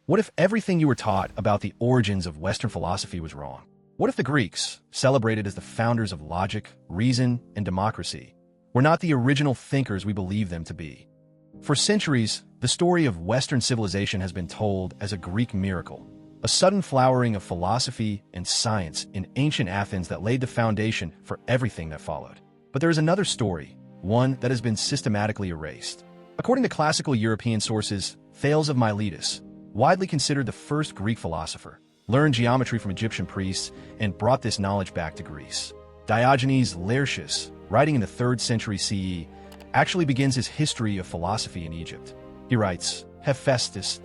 What if everything you were taught about the origins of Western philosophy was wrong? What if the Greeks, celebrated as the founders of logic, reason, and democracy, were not the original thinkers we believe them to be? For centuries, the story of Western civilization has been told as a Greek miracle, a sudden flowering of philosophy and science in ancient Athens that laid the foundation for everything that followed. But there is another story, one that has been systematically erased. According to classical European sources, Thales of Miletus, widely considered the first Greek philosopher, learned geometry from Egyptian priests and brought this knowledge back to Greece. Diogenes Laertius, writing in the 3rd century CE, actually begins his history of philosophy in Egypt. He writes, Hephaestus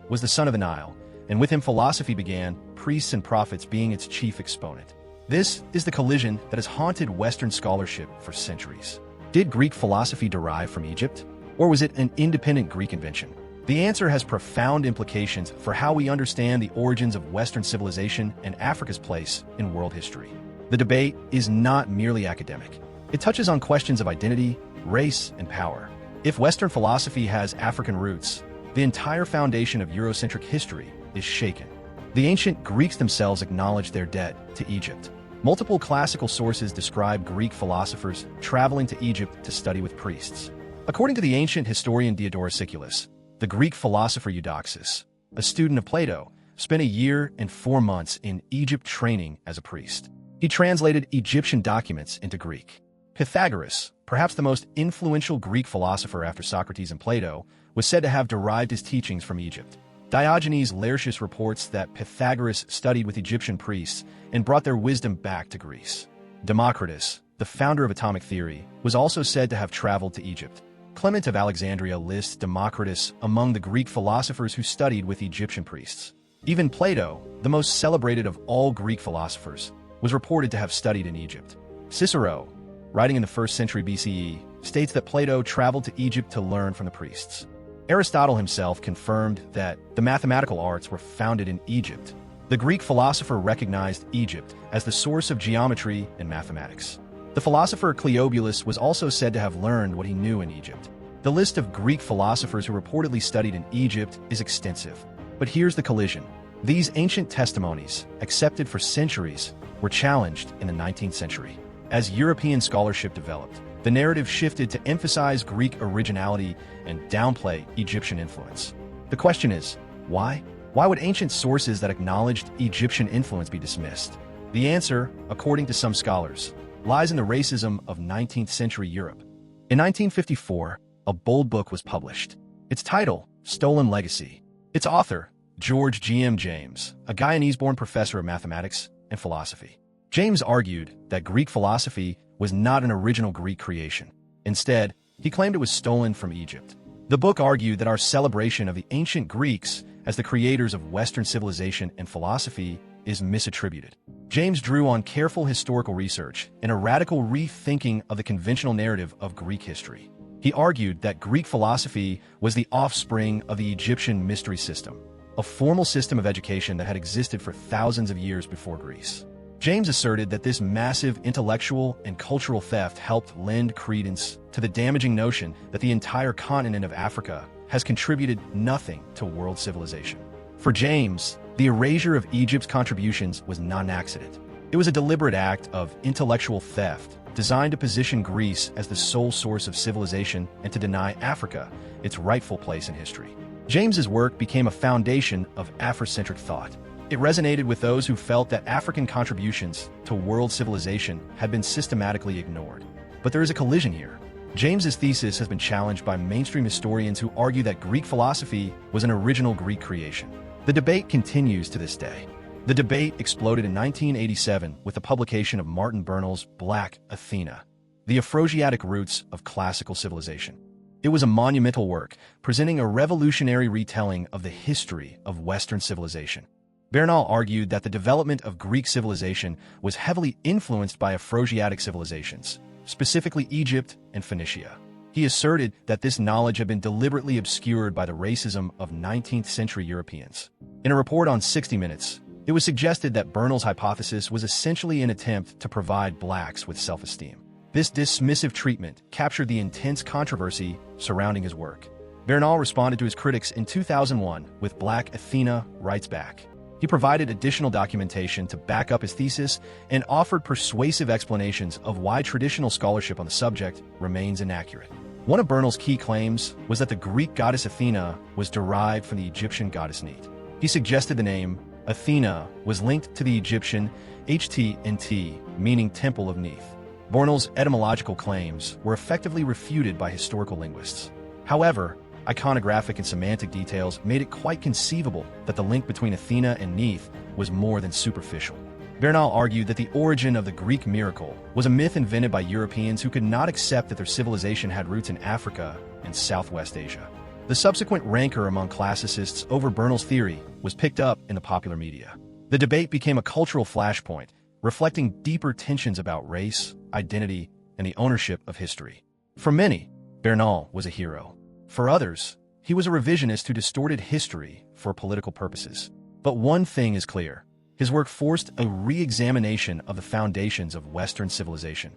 was the son of the Nile, and with him philosophy began, priests and prophets being its chief exponent. This is the collision that has haunted Western scholarship for centuries. Did Greek philosophy derive from Egypt? Or was it an independent Greek invention? The answer has profound implications for how we understand the origins of Western civilization and Africa's place in world history. The debate is not merely academic. It touches on questions of identity, race, and power. If Western philosophy has African roots, the entire foundation of Eurocentric history is shaken. The ancient Greeks themselves acknowledged their debt to Egypt. Multiple classical sources describe Greek philosophers traveling to Egypt to study with priests. According to the ancient historian Diodorus Siculus, the Greek philosopher Eudoxus, a student of Plato, spent a year and 4 months in Egypt training as a priest. He translated Egyptian documents into Greek. Pythagoras, perhaps the most influential Greek philosopher after Socrates and Plato, was said to have derived his teachings from Egypt. Diogenes Laertius reports that Pythagoras studied with Egyptian priests and brought their wisdom back to Greece. Democritus, the founder of atomic theory, was also said to have traveled to Egypt. Clement of Alexandria lists Democritus among the Greek philosophers who studied with Egyptian priests. Even Plato, the most celebrated of all Greek philosophers, was reported to have studied in Egypt. Cicero, writing in the 1st century BCE, states that Plato traveled to Egypt to learn from the priests. Aristotle himself confirmed that the mathematical arts were founded in Egypt. The Greek philosopher recognized Egypt as the source of geometry and mathematics. The philosopher Cleobulus was also said to have learned what he knew in Egypt. The list of Greek philosophers who reportedly studied in Egypt is extensive. But here's the collision. These ancient testimonies, accepted for centuries, were challenged in the 19th century. As European scholarship developed, the narrative shifted to emphasize Greek originality and downplay Egyptian influence. The question is, why? Why would ancient sources that acknowledged Egyptian influence be dismissed? The answer, according to some scholars, lies in the racism of 19th century Europe. In 1954, a bold book was published. Its title, Stolen Legacy. Its author, George G.M. James, a Guyanese-born professor of mathematics and philosophy. James argued that Greek philosophy was not an original Greek creation. Instead, he claimed it was stolen from Egypt. The book argued that our celebration of the ancient Greeks as the creators of Western civilization and philosophy is misattributed. James drew on careful historical research and a radical rethinking of the conventional narrative of Greek history. He argued that Greek philosophy was the offspring of the Egyptian mystery system, a formal system of education that had existed for thousands of years before Greece. James asserted that this massive intellectual and cultural theft helped lend credence to the damaging notion that the entire continent of Africa has contributed nothing to world civilization. For James, the erasure of Egypt's contributions was not an accident. It was a deliberate act of intellectual theft designed to position Greece as the sole source of civilization and to deny Africa its rightful place in history. James's work became a foundation of Afrocentric thought. It resonated with those who felt that African contributions to world civilization had been systematically ignored. But there is a collision here. James's thesis has been challenged by mainstream historians who argue that Greek philosophy was an original Greek creation. The debate continues to this day. The debate exploded in 1987 with the publication of Martin Bernal's Black Athena, The Afrasiatic Roots of Classical Civilization. It was a monumental work, presenting a revolutionary retelling of the history of Western civilization. Bernal argued that the development of Greek civilization was heavily influenced by Afrasiatic civilizations, specifically Egypt and Phoenicia. He asserted that this knowledge had been deliberately obscured by the racism of 19th century Europeans. In a report on 60 Minutes, it was suggested that Bernal's hypothesis was essentially an attempt to provide blacks with self-esteem. This dismissive treatment captured the intense controversy surrounding his work. Bernal responded to his critics in 2001 with Black Athena Writes Back. He provided additional documentation to back up his thesis and offered persuasive explanations of why traditional scholarship on the subject remains inaccurate. One of Bernal's key claims was that the Greek goddess Athena was derived from the Egyptian goddess Neith. He suggested the name Athena was linked to the Egyptian Ht-Nt, meaning Temple of Neith. Bernal's etymological claims were effectively refuted by historical linguists. However, iconographic and semantic details made it quite conceivable that the link between Athena and Neith was more than superficial. Bernal argued that the origin of the Greek miracle was a myth invented by Europeans who could not accept that their civilization had roots in Africa and Southwest Asia. The subsequent rancor among classicists over Bernal's theory was picked up in the popular media. The debate became a cultural flashpoint, reflecting deeper tensions about race, identity, and the ownership of history. For many, Bernal was a hero. For others, he was a revisionist who distorted history for political purposes. But one thing is clear. His work forced a re-examination of the foundations of Western civilization.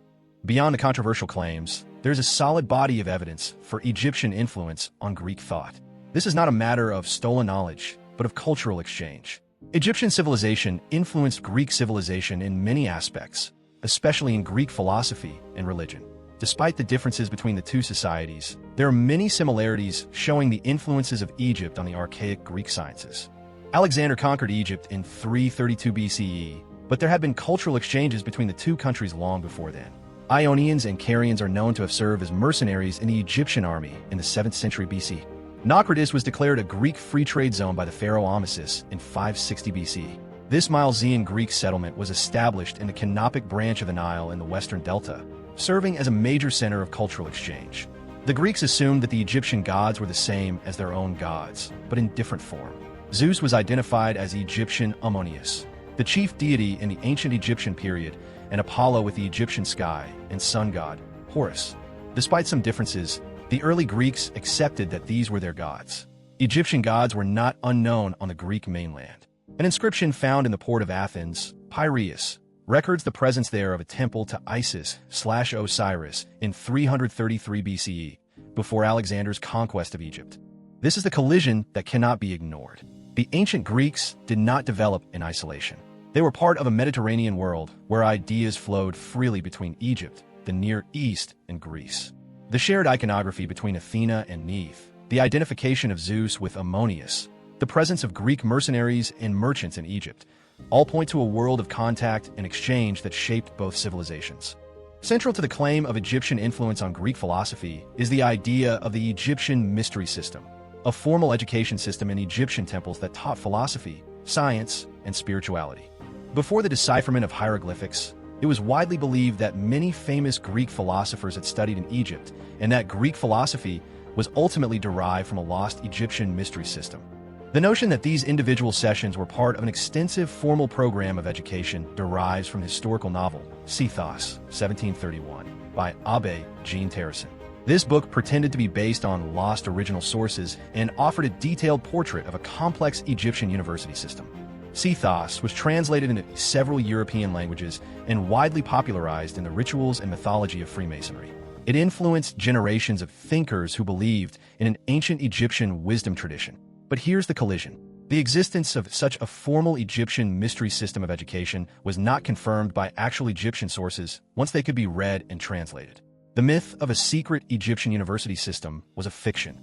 Beyond the controversial claims, there's a solid body of evidence for Egyptian influence on Greek thought. This is not a matter of stolen knowledge, but of cultural exchange. Egyptian civilization influenced Greek civilization in many aspects, especially in Greek philosophy and religion. Despite the differences between the two societies, there are many similarities showing the influences of Egypt on the archaic Greek sciences. Alexander conquered Egypt in 332 BCE, but there had been cultural exchanges between the two countries long before then. Ionians and Carians are known to have served as mercenaries in the Egyptian army in the 7th century BC. Naucratis was declared a Greek free trade zone by the pharaoh Amasis in 560 BC. This Milesian Greek settlement was established in the Canopic branch of the Nile in the western delta, serving as a major center of cultural exchange. The Greeks assumed that the Egyptian gods were the same as their own gods, but in different form. Zeus was identified as Egyptian Ammonius, the chief deity in the ancient Egyptian period, and Apollo with the Egyptian sky and sun god, Horus. Despite some differences, the early Greeks accepted that these were their gods. Egyptian gods were not unknown on the Greek mainland. An inscription found in the port of Athens, Piraeus, records the presence there of a temple to Isis/Osiris in 333 BCE, before Alexander's conquest of Egypt. This is the collision that cannot be ignored. The ancient Greeks did not develop in isolation. They were part of a Mediterranean world where ideas flowed freely between Egypt, the Near East, and Greece. The shared iconography between Athena and Neith, the identification of Zeus with Ammonius, the presence of Greek mercenaries and merchants in Egypt, all point to a world of contact and exchange that shaped both civilizations. Central to the claim of Egyptian influence on Greek philosophy is the idea of the Egyptian mystery system, a formal education system in Egyptian temples that taught philosophy, science, and spirituality. Before the decipherment of hieroglyphics, it was widely believed that many famous Greek philosophers had studied in Egypt, and that Greek philosophy was ultimately derived from a lost Egyptian mystery system. The notion that these individual sessions were part of an extensive formal program of education derives from the historical novel Thesis, 1731, by Abbe Jean Terrasson. This book pretended to be based on lost original sources and offered a detailed portrait of a complex Egyptian university system. Thesis was translated into several European languages and widely popularized in the rituals and mythology of Freemasonry. It influenced generations of thinkers who believed in an ancient Egyptian wisdom tradition. But here's the collision. The existence of such a formal Egyptian mystery system of education was not confirmed by actual Egyptian sources once they could be read and translated. The myth of a secret Egyptian university system was a fiction.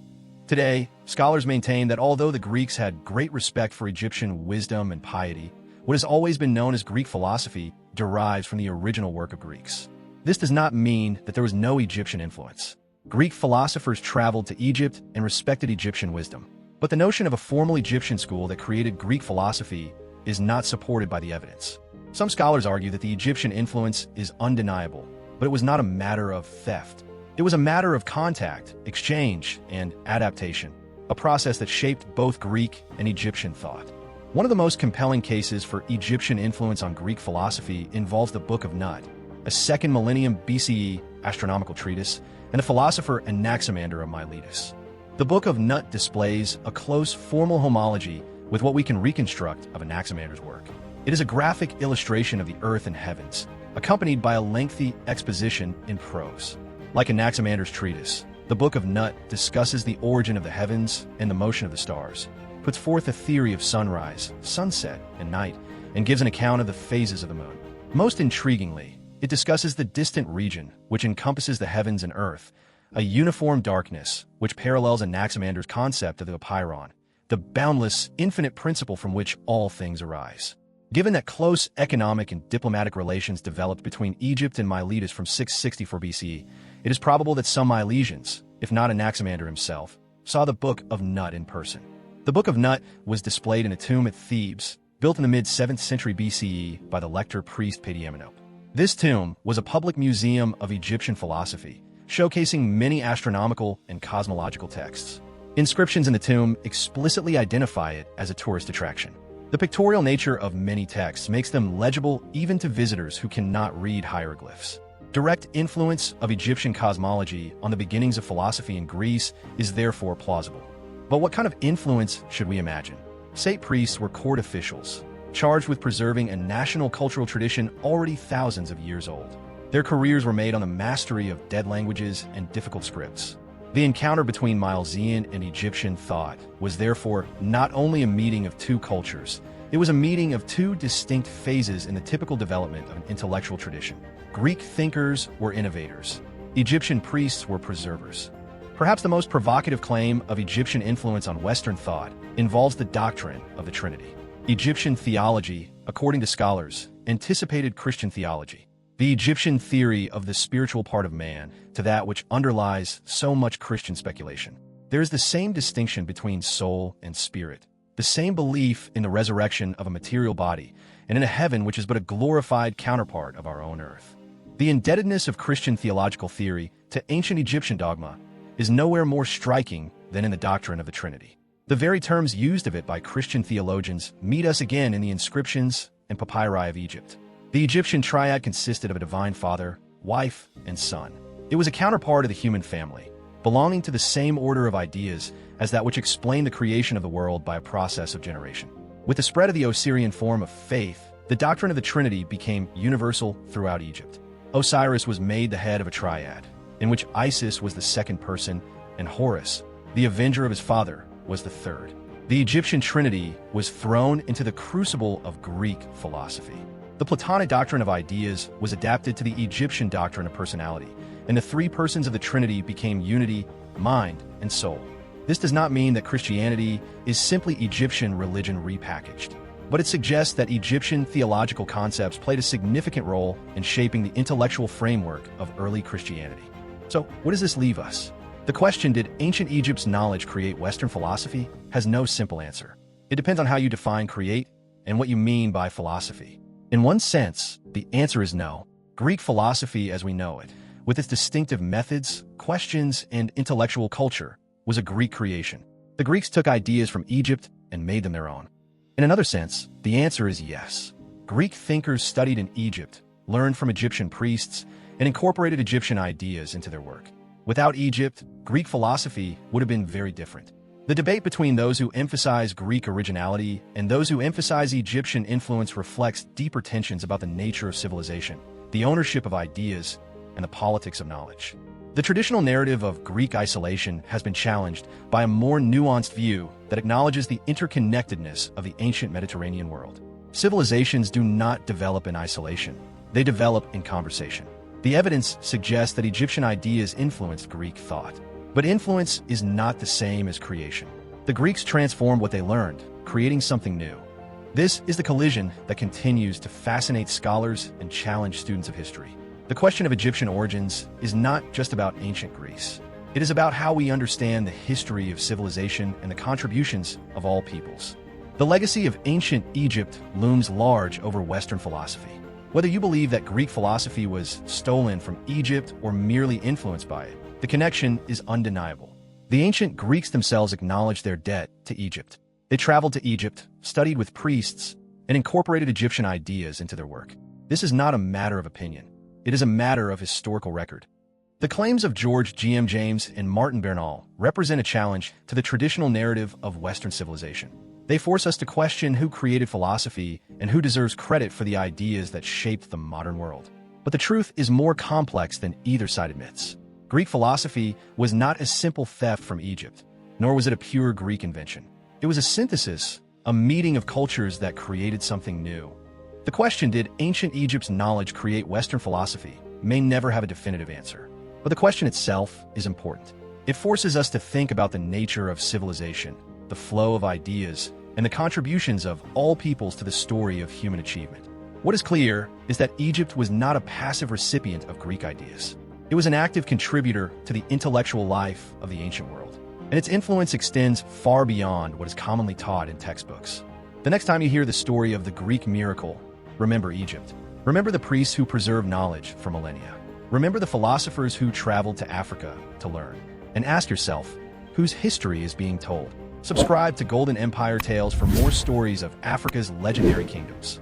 Today, scholars maintain that although the Greeks had great respect for Egyptian wisdom and piety, what has always been known as Greek philosophy derives from the original work of Greeks. This does not mean that there was no Egyptian influence. Greek philosophers traveled to Egypt and respected Egyptian wisdom. But the notion of a formal Egyptian school that created Greek philosophy is not supported by the evidence. Some scholars argue that the Egyptian influence is undeniable, but it was not a matter of theft. It was a matter of contact, exchange, and adaptation, a process that shaped both Greek and Egyptian thought. One of the most compelling cases for Egyptian influence on Greek philosophy involves the Book of Nut, a 2nd millennium BCE astronomical treatise, and the philosopher Anaximander of Miletus. The Book of Nut displays a close formal homology with what we can reconstruct of Anaximander's work. It is a graphic illustration of the earth and heavens, accompanied by a lengthy exposition in prose. Like Anaximander's treatise, The Book of Nut discusses the origin of the heavens and the motion of the stars, puts forth a theory of sunrise, sunset, and night, and gives an account of the phases of the moon. Most intriguingly, it discusses the distant region, which encompasses the heavens and earth, a uniform darkness, which parallels Anaximander's concept of the apeiron, the boundless, infinite principle from which all things arise. Given that close economic and diplomatic relations developed between Egypt and Miletus from 664 BCE, it is probable that some Milesians, if not Anaximander himself, saw the Book of Nut in person. The Book of Nut was displayed in a tomb at Thebes, built in the mid-7th century BCE by the lector priest Pythagoras. This tomb was a public museum of Egyptian philosophy, showcasing many astronomical and cosmological texts. Inscriptions in the tomb explicitly identify it as a tourist attraction. The pictorial nature of many texts makes them legible even to visitors who cannot read hieroglyphs. Direct influence of Egyptian cosmology on the beginnings of philosophy in Greece is therefore plausible. But what kind of influence should we imagine? State priests were court officials, charged with preserving a national cultural tradition already thousands of years old. Their careers were made on the mastery of dead languages and difficult scripts. The encounter between Milesian and Egyptian thought was therefore not only a meeting of two cultures, it was a meeting of two distinct phases in the typical development of an intellectual tradition. Greek thinkers were innovators. Egyptian priests were preservers. Perhaps the most provocative claim of Egyptian influence on Western thought involves the doctrine of the Trinity. Egyptian theology, according to scholars, anticipated Christian theology. The Egyptian theory of the spiritual part of man to that which underlies so much Christian speculation. There is the same distinction between soul and spirit, the same belief in the resurrection of a material body and in a heaven which is but a glorified counterpart of our own earth. The indebtedness of Christian theological theory to ancient Egyptian dogma is nowhere more striking than in the doctrine of the Trinity. The very terms used of it by Christian theologians meet us again in the inscriptions and papyri of Egypt. The Egyptian triad consisted of a divine father, wife, and son. It was a counterpart of the human family, belonging to the same order of ideas as that which explained the creation of the world by a process of generation. With the spread of the Osirian form of faith, the doctrine of the Trinity became universal throughout Egypt. Osiris was made the head of a triad, in which Isis was the second person and Horus, the avenger of his father, was the third. The Egyptian Trinity was thrown into the crucible of Greek philosophy. The Platonic doctrine of ideas was adapted to the Egyptian doctrine of personality, and the three persons of the Trinity became unity, mind, and soul. This does not mean that Christianity is simply Egyptian religion repackaged, but it suggests that Egyptian theological concepts played a significant role in shaping the intellectual framework of early Christianity. So, what does this leave us? The question, did ancient Egypt's knowledge create Western philosophy, has no simple answer. It depends on how you define create and what you mean by philosophy. In one sense, the answer is no. Greek philosophy as we know it, with its distinctive methods, questions, and intellectual culture, was a Greek creation. The Greeks took ideas from Egypt and made them their own. In another sense, the answer is yes. Greek thinkers studied in Egypt, learned from Egyptian priests, and incorporated Egyptian ideas into their work. Without Egypt, Greek philosophy would have been very different. The debate between those who emphasize Greek originality and those who emphasize Egyptian influence reflects deeper tensions about the nature of civilization, the ownership of ideas, and the politics of knowledge. The traditional narrative of Greek isolation has been challenged by a more nuanced view that acknowledges the interconnectedness of the ancient Mediterranean world. Civilizations do not develop in isolation. They develop in conversation. The evidence suggests that Egyptian ideas influenced Greek thought. But influence is not the same as creation. The Greeks transformed what they learned, creating something new. This is the collision that continues to fascinate scholars and challenge students of history. The question of Egyptian origins is not just about ancient Greece. It is about how we understand the history of civilization and the contributions of all peoples. The legacy of ancient Egypt looms large over Western philosophy. Whether you believe that Greek philosophy was stolen from Egypt or merely influenced by it, the connection is undeniable. The ancient Greeks themselves acknowledged their debt to Egypt. They traveled to Egypt, studied with priests, and incorporated Egyptian ideas into their work. This is not a matter of opinion. It is a matter of historical record. The claims of George G.M. James and Martin Bernal represent a challenge to the traditional narrative of Western civilization. They force us to question who created philosophy and who deserves credit for the ideas that shaped the modern world. But the truth is more complex than either side admits. Greek philosophy was not a simple theft from Egypt, nor was it a pure Greek invention. It was a synthesis, a meeting of cultures that created something new. The question, did ancient Egypt's knowledge create Western philosophy, may never have a definitive answer. But the question itself is important. It forces us to think about the nature of civilization, the flow of ideas, and the contributions of all peoples to the story of human achievement. What is clear is that Egypt was not a passive recipient of Greek ideas. It was an active contributor to the intellectual life of the ancient world, and its influence extends far beyond what is commonly taught in textbooks. The next time you hear the story of the Greek miracle, remember Egypt. Remember the priests who preserved knowledge for millennia. Remember the philosophers who traveled to Africa to learn. And ask yourself, whose history is being told? Subscribe to Golden Empire Tales for more stories of Africa's legendary kingdoms.